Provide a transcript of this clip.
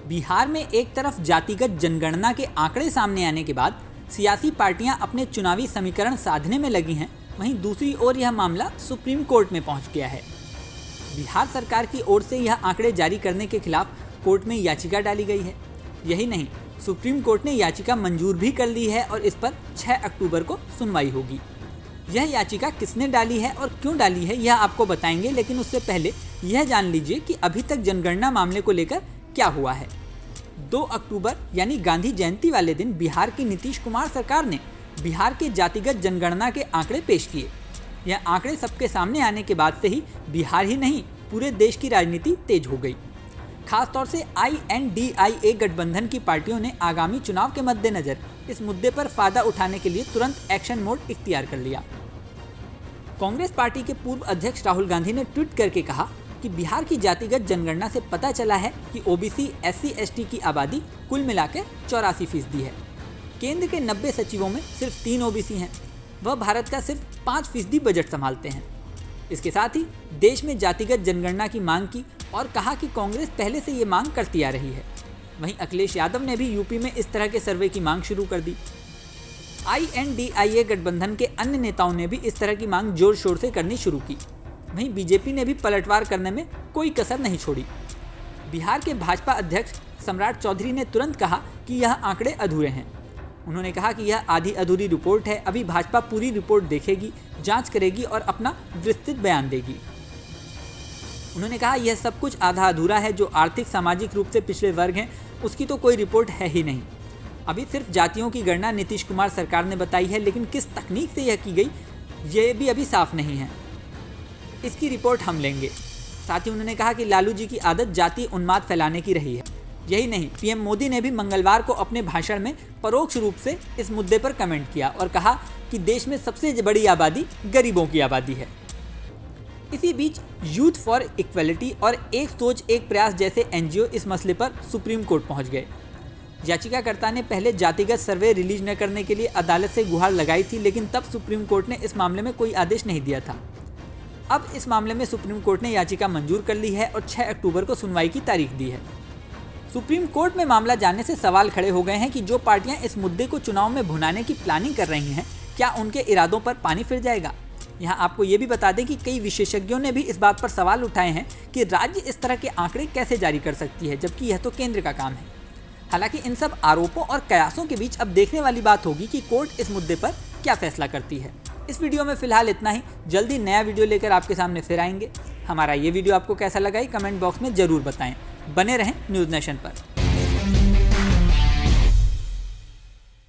बिहार में एक तरफ जातिगत जनगणना के आंकड़े सामने आने के बाद सियासी पार्टियां अपने चुनावी समीकरण साधने में लगी हैं, वहीं दूसरी ओर यह मामला सुप्रीम कोर्ट में पहुंच गया है। बिहार सरकार की ओर से यह आंकड़े जारी करने के खिलाफ कोर्ट में याचिका डाली गई है। यही नहीं, सुप्रीम कोर्ट ने याचिका मंजूर भी कर ली है और इस पर 6 अक्टूबर को सुनवाई होगी। यह याचिका किसने डाली है और क्यों डाली है यह आपको बताएंगे, लेकिन उससे पहले यह जान लीजिए कि अभी तक जनगणना मामले को लेकर क्या हुआ है। 2 अक्टूबर यानी गांधी जयंती वाले दिन बिहार की नीतीश कुमार सरकार ने बिहार के जातिगत जनगणना के आंकड़े पेश किए। यह आंकड़े सबके सामने आने के बाद से ही बिहार ही नहीं पूरे देश की राजनीति तेज हो गई। खासतौर से INDIA गठबंधन की पार्टियों ने आगामी चुनाव के मद्देनजर इस मुद्दे पर फायदा उठाने के लिए तुरंत एक्शन मोड इख्तियार कर लिया। कांग्रेस पार्टी के पूर्व अध्यक्ष राहुल गांधी ने ट्वीट करके कहा कि बिहार की जातिगत जनगणना से पता चला है कि OBC SC ST की आबादी कुल मिलाकर 84% है। केंद्र के 90 सचिवों में सिर्फ 3 OBC हैं। वह भारत का सिर्फ 5% बजट संभालते हैं। इसके साथ ही देश में जातिगत जनगणना की मांग की और कहा कि कांग्रेस पहले से ये मांग करती आ रही है। वहीं अखिलेश यादव ने भी यूपी में इस तरह के सर्वे की मांग शुरू कर दी। INDIA गठबंधन के अन्य नेताओं ने भी इस तरह की मांग जोर शोर से करनी शुरू की। वहीं बीजेपी ने भी पलटवार करने में कोई कसर नहीं छोड़ी। बिहार के भाजपा अध्यक्ष सम्राट चौधरी ने तुरंत कहा कि यह आंकड़े अधूरे हैं। उन्होंने कहा कि यह आधी अधूरी रिपोर्ट है, अभी भाजपा पूरी रिपोर्ट देखेगी, जांच करेगी और अपना विस्तृत बयान देगी। उन्होंने कहा यह सब कुछ आधा अधूरा है। जो आर्थिक सामाजिक रूप से पिछड़े वर्ग हैं उसकी तो कोई रिपोर्ट है ही नहीं। अभी सिर्फ जातियों की गणना नीतीश कुमार सरकार ने बताई है, लेकिन किस तकनीक से यह की गई ये भी अभी साफ नहीं है। इसकी रिपोर्ट हम लेंगे। साथ ही उन्होंने कहा कि लालू जी की आदत जाति उन्माद फैलाने की रही है। यही नहीं, PM मोदी ने भी मंगलवार को अपने भाषण में परोक्ष रूप से इस मुद्दे पर कमेंट किया और कहा कि देश में सबसे बड़ी आबादी गरीबों की आबादी है। इसी बीच यूथ फॉर इक्वलिटी और एक सोच एक प्रयास जैसे NGO इस मसले पर सुप्रीम कोर्ट पहुंच गए। याचिकाकर्ता ने पहले जातिगत सर्वे रिलीज न करने के लिए अदालत से गुहार लगाई थी, लेकिन तब सुप्रीम कोर्ट ने इस मामले में कोई आदेश नहीं दिया था। अब इस मामले में सुप्रीम कोर्ट ने याचिका मंजूर कर ली है और 6 अक्टूबर को सुनवाई की तारीख दी है। सुप्रीम कोर्ट में मामला जानने से सवाल खड़े हो गए हैं कि जो पार्टियां इस मुद्दे को चुनाव में भुनाने की प्लानिंग कर रही हैं, क्या उनके इरादों पर पानी फिर जाएगा। यहाँ आपको ये भी बता दें कि कई विशेषज्ञों ने भी इस बात पर सवाल उठाए हैं कि राज्य इस तरह के आंकड़े कैसे जारी कर सकती है, जबकि यह तो केंद्र का काम है। हालांकि इन सब आरोपों और कयासों के बीच अब देखने वाली बात होगी कि कोर्ट इस मुद्दे पर क्या फैसला करती है। इस वीडियो में फिलहाल इतना ही। जल्दी नया वीडियो लेकर आपके सामने फिर आएंगे। हमारा ये वीडियो आपको कैसा लगा कमेंट बॉक्स में ज़रूर बताएं। बने रहें न्यूज़ नेशन पर।